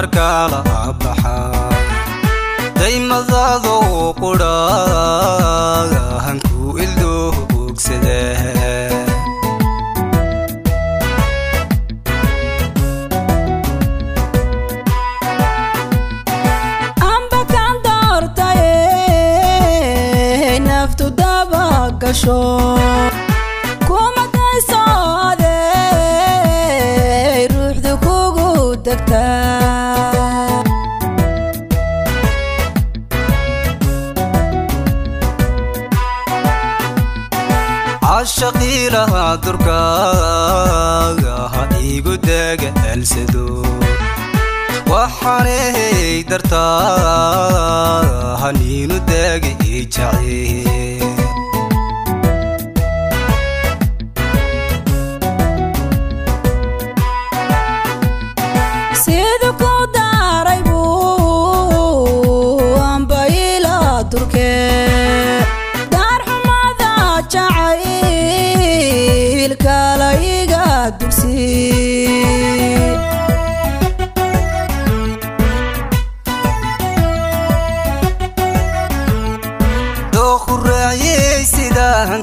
markala abaxa daymadaado qura hanku ildo ogsade kuma daysaade ruuxdu kugu degtaa عاشقي لها دركاها igu daga alsado waxaanay dartaa haniinu daga jacay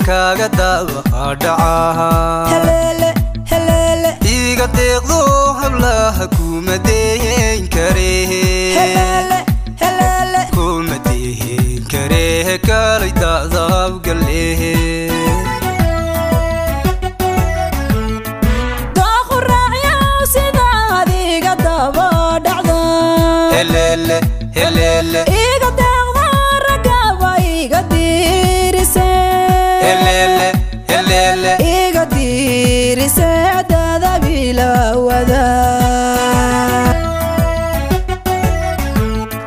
kaga daawa dhacaha helele helele iga deeqdo hablaha kuma deeyn kare helele helele kuma deeyn kare kale daadab gale doqoraya sida adiga daba dhacdo helele helele iga deeqdo ragaba iga dirise helele helele iga dirise dada bila wada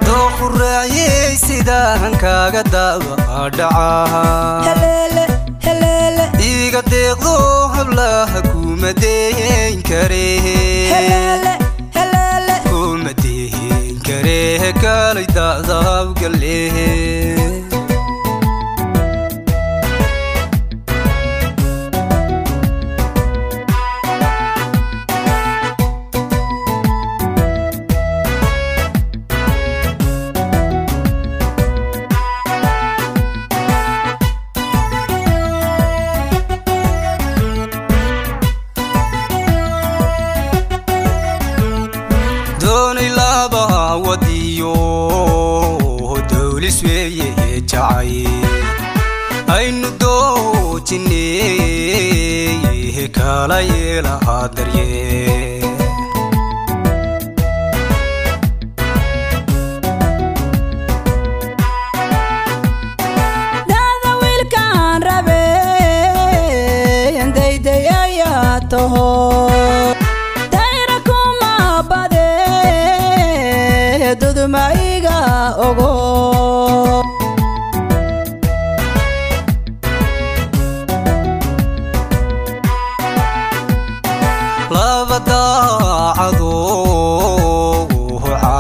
doqoraya sida kaga daawa dhacaha helele helele iga deeqdo hablaha kuma deeyn kare helele helele kuma deeyn kare kale daadab gale aynu doojinay kala yeela adarye dada wiilkaan rabe daydayaya taho dayra kuma bade duduma iga ogo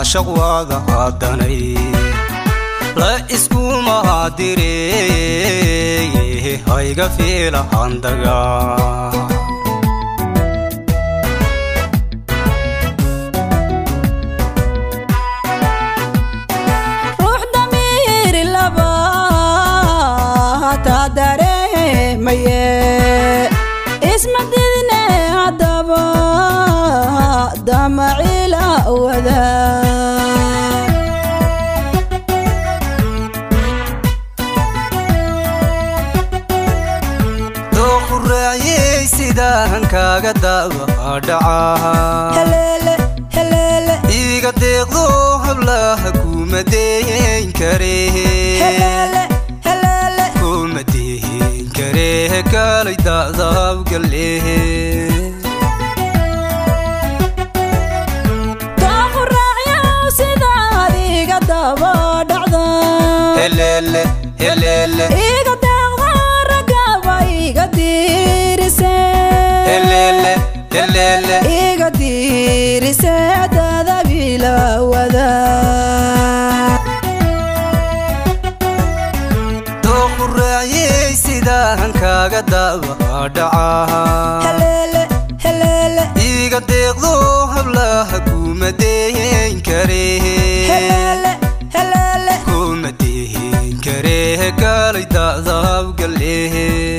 عاشق واغا هاداني لا اسكو مهادري هايغا فيلا هاندغا روح ضمير اللبا تادري ميه اسم ديني عدبا دمعي لا وذا sidan kaga daawa dhacaha helele helele iga deeqdo hablaha kuma deeyn kare helele helele kuma deeyn kare kale daadab gale doqoraya sida adiga daba dhacdo helele helele iga deeqdo ragaba iga dirise helele helele iga dirise dada bila wada doqoraya sidan kaga daawa dhacaha helele helele iga deeqdo habla الله كومدين كريه هلالة هلالة كومدين كريه قال يدعذب قليه